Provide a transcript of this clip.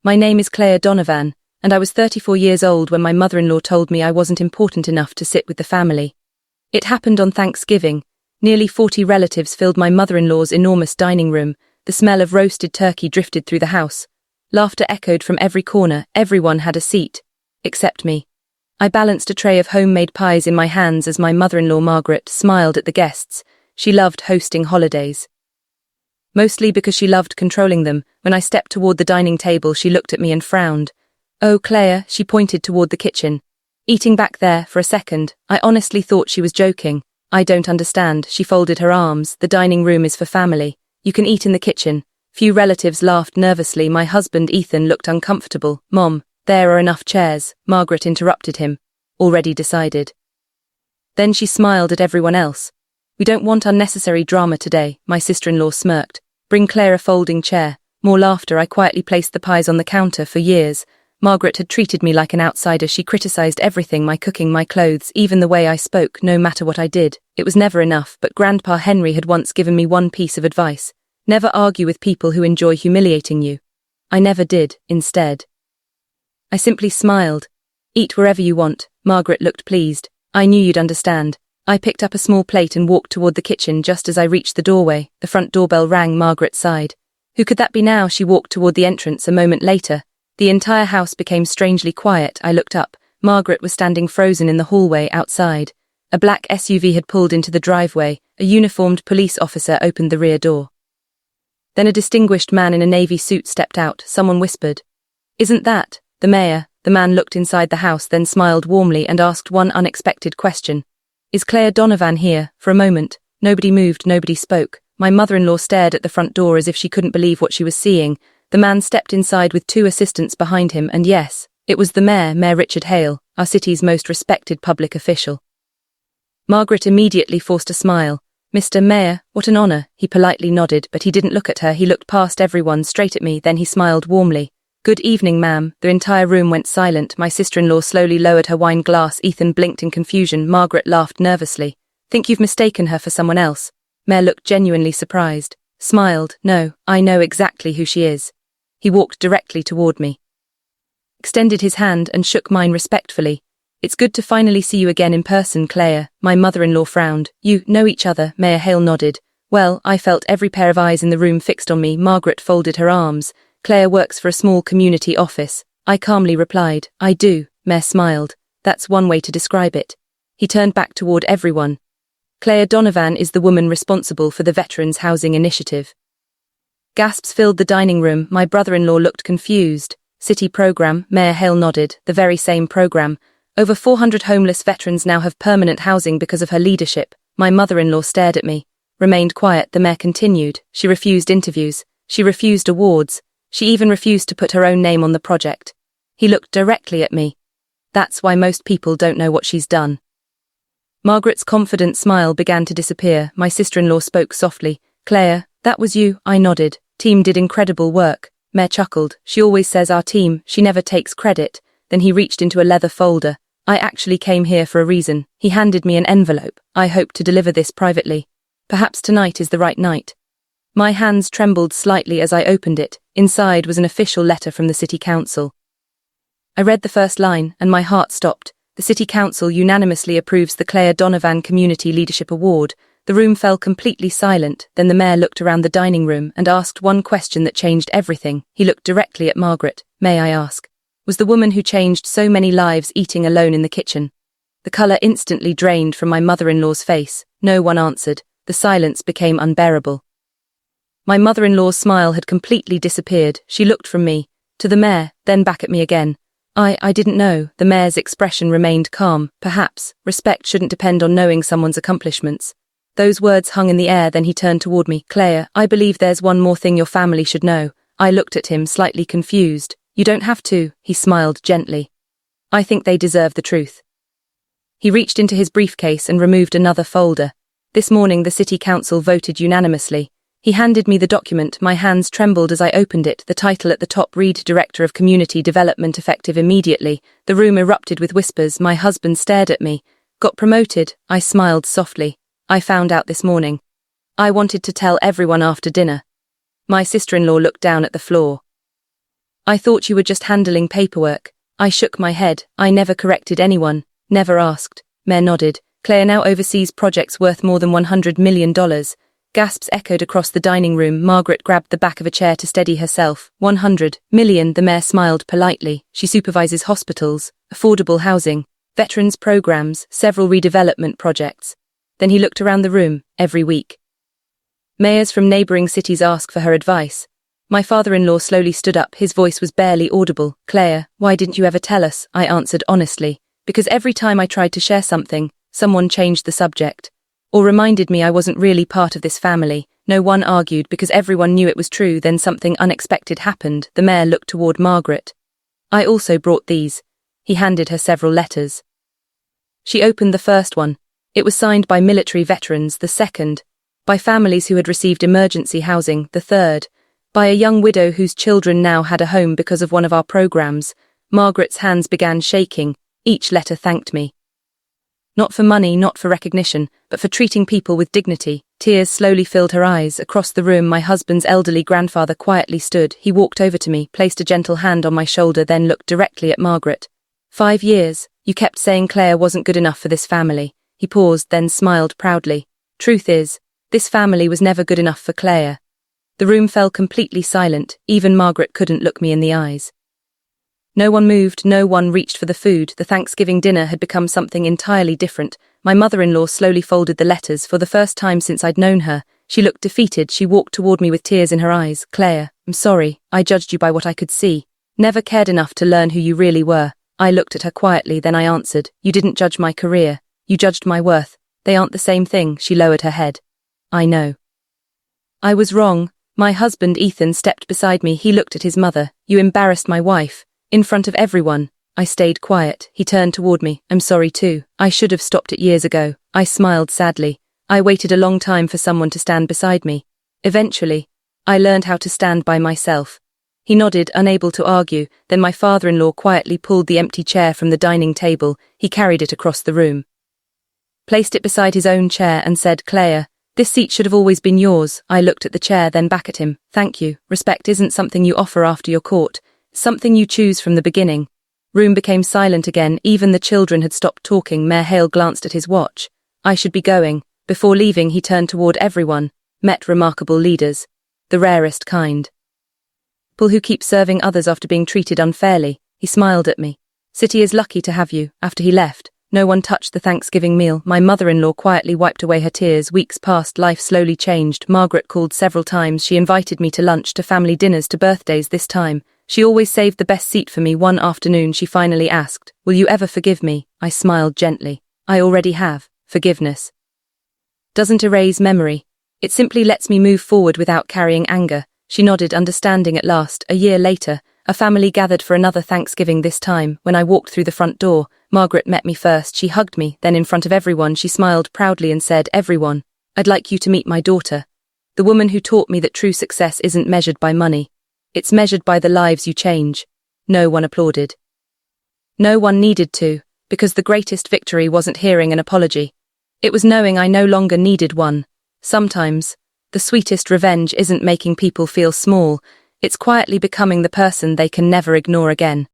My name is Claire Donovan, and I was 34 years old when my mother-in-law told me I wasn't important enough to sit with the family. It happened on Thanksgiving. Nearly 40 relatives filled my mother-in-law's enormous dining room. The smell of roasted turkey drifted through the house. Laughter echoed from every corner. Everyone had a seat. Except me. I balanced a tray of homemade pies in my hands as my mother-in-law Margaret smiled at the guests. She loved hosting holidays. Mostly because she loved controlling them. When I stepped toward the dining table, she looked at me and frowned. "Oh, Claire," she pointed toward the kitchen. Eating back there, for a second, I honestly thought she was joking. "I don't understand," she folded her arms. "The dining room is for family. You can eat in the kitchen." Few relatives laughed nervously. My husband, Ethan, looked uncomfortable. "Mom, there are enough chairs," Margaret interrupted him. "Already decided." Then she smiled at everyone else. "We don't want unnecessary drama today," my sister-in-law smirked. "Bring Claire a folding chair." More laughter. I quietly placed the pies on the counter. For years, Margaret had treated me like an outsider. She criticized everything, my cooking, my clothes, even the way I spoke, no matter what I did. It was never enough, but Grandpa Henry had once given me one piece of advice. Never argue with people who enjoy humiliating you. I never did. Instead, I simply smiled. "Eat wherever you want." Margaret looked pleased. "I knew you'd understand." I picked up a small plate and walked toward the kitchen. Just as I reached the doorway, the front doorbell rang. Margaret sighed. Who could that be now? She walked toward the entrance. A moment later, the entire house became strangely quiet. I looked up. Margaret was standing frozen in the hallway outside. A black SUV had pulled into the driveway. A uniformed police officer opened the rear door. Then a distinguished man in a navy suit stepped out. Someone whispered, "Isn't that the mayor?" The man looked inside the house, then smiled warmly and asked one unexpected question. "Is Claire Donovan here?" For a moment, nobody moved, nobody spoke. My mother-in-law stared at the front door as if she couldn't believe what she was seeing. The man stepped inside with 2 assistants behind him, and yes, it was the mayor, Mayor Richard Hale, our city's most respected public official. Margaret immediately forced a smile. "Mr. Mayor, what an honor." He politely nodded, but he didn't look at her. He looked past everyone, straight at me, then he smiled warmly. "Good evening, ma'am." The entire room went silent. My sister-in-law slowly lowered her wine glass. Ethan blinked in confusion. Margaret laughed nervously. "Think you've mistaken her for someone else?" Mayor looked genuinely surprised. Smiled. "No, I know exactly who she is." He walked directly toward me, extended his hand and shook mine respectfully. "It's good to finally see you again in person, Claire." My mother-in-law frowned. "You know each other?" Mayor Hale nodded. Well, I felt every pair of eyes in the room fixed on me. Margaret folded her arms. "Claire works for a small community office." I calmly replied, "I do." Mayor smiled. "That's one way to describe it." He turned back toward everyone. "Claire Donovan is the woman responsible for the Veterans Housing Initiative." Gasps filled the dining room. My brother-in-law looked confused. "City program?" Mayor Hale nodded. "The very same program. Over 400 homeless veterans now have permanent housing because of her leadership." My mother-in-law stared at me, remained quiet. The mayor continued. "She refused interviews. She refused awards. She even refused to put her own name on the project." He looked directly at me. "That's why most people don't know what she's done." Margaret's confident smile began to disappear. My sister-in-law spoke softly. "Claire, that was you." I nodded. "Team did incredible work." Mayor chuckled. "She always says our team. She never takes credit." Then he reached into a leather folder. "I actually came here for a reason." He handed me an envelope. "I hope to deliver this privately. Perhaps tonight is the right night." My hands trembled slightly as I opened it. Inside was an official letter from the city council. I read the first line, and my heart stopped. "The city council unanimously approves the Claire Donovan Community Leadership Award." The room fell completely silent. Then the mayor looked around the dining room and asked one question that changed everything. He looked directly at Margaret. "May I ask, was the woman who changed so many lives eating alone in the kitchen?" The color instantly drained from my mother-in-law's face. No one answered. The silence became unbearable. My mother-in-law's smile had completely disappeared. She looked from me to the mayor, then back at me again. I didn't know." The mayor's expression remained calm. "Perhaps respect shouldn't depend on knowing someone's accomplishments." Those words hung in the air. Then he turned toward me. "Claire, I believe there's one more thing your family should know." I looked at him, slightly confused. "You don't have to." He smiled gently. "I think they deserve the truth." He reached into his briefcase and removed another folder. "This morning the city council voted unanimously." He handed me the document. My hands trembled as I opened it. The title at the top read, "Director of Community Development, effective immediately." The room erupted with whispers. My husband stared at me. "Got promoted?" I smiled softly. "I found out this morning. I wanted to tell everyone after dinner." My sister-in-law looked down at the floor. I thought you were just handling paperwork. I shook my head. I never corrected anyone, never asked. Mayor nodded. Claire now oversees projects worth more than $100 million. Gasps echoed across the dining room. Margaret grabbed the back of a chair to steady herself. 100 million, the mayor smiled politely. She supervises hospitals, affordable housing, veterans programs, several redevelopment projects. Then he looked around the room. Every week, mayors from neighboring cities ask for her advice. My father-in-law slowly stood up. His voice was barely audible. Claire, why didn't you ever tell us? I answered honestly. Because every time I tried to share something, someone changed the subject. Or reminded me I wasn't really part of this family. No one argued because everyone knew it was true. Then something unexpected happened. The mayor looked toward Margaret. I also brought these. He handed her several letters. She opened the first one. It was signed by military veterans. The second, by families who had received emergency housing. The third, by a young widow whose children now had a home because of one of our programs. Margaret's hands began shaking. Each letter thanked me. Not for money, not for recognition, but for treating people with dignity. Tears slowly filled her eyes. Across the room, my husband's elderly grandfather quietly stood. He walked over to me, placed a gentle hand on my shoulder, then looked directly at Margaret. 5 years, you kept saying Claire wasn't good enough for this family. He paused, then smiled proudly. Truth is, this family was never good enough for Claire. The room fell completely silent. Even Margaret couldn't look me in the eyes. No one moved, no one reached for the food. The Thanksgiving dinner had become something entirely different. My mother-in-law slowly folded the letters. For the first time since I'd known her, she looked defeated. She walked toward me with tears in her eyes. Claire, I'm sorry. I judged you by what I could see. Never cared enough to learn who you really were. I looked at her quietly, then I answered. You didn't judge my career. You judged my worth. They aren't the same thing. She lowered her head. I know. I was wrong. My husband Ethan stepped beside me. He looked at his mother. You embarrassed my wife. In front of everyone. I stayed quiet. He turned toward me. I'm sorry too. I should have stopped it years ago. I smiled sadly. I waited a long time for someone to stand beside me. Eventually, I learned how to stand by myself. He nodded, unable to argue. Then my father-in-law quietly pulled the empty chair from the dining table. He carried it across the room, placed it beside his own chair and said, Claire, this seat should have always been yours. I looked at the chair, then back at him. Thank you. Respect isn't something you offer after you're caught. Something you choose from the beginning. Room became silent again. Even the children had stopped talking. Mayor Hale glanced at his watch. I should be going. Before leaving, he turned toward everyone. Met remarkable leaders. The rarest kind. People who keep serving others after being treated unfairly. He smiled at me. City is lucky to have you. After he left, no one touched the Thanksgiving meal. My mother-in-law quietly wiped away her tears. Weeks passed. Life slowly changed. Margaret called several times. She invited me to lunch, to family dinners, to birthdays. This time, she always saved the best seat for me. One afternoon, she finally asked, will you ever forgive me? I smiled gently. I already have. Forgiveness doesn't erase memory. It simply lets me move forward without carrying anger. She nodded, understanding at last. A year later, a family gathered for another Thanksgiving. This time, when I walked through the front door, Margaret met me first. She hugged me, then in front of everyone, she smiled proudly and said, everyone, I'd like you to meet my daughter. The woman who taught me that true success isn't measured by money. It's measured by the lives you change. No one applauded. No one needed to, because the greatest victory wasn't hearing an apology. It was knowing I no longer needed one. Sometimes, the sweetest revenge isn't making people feel small, it's quietly becoming the person they can never ignore again.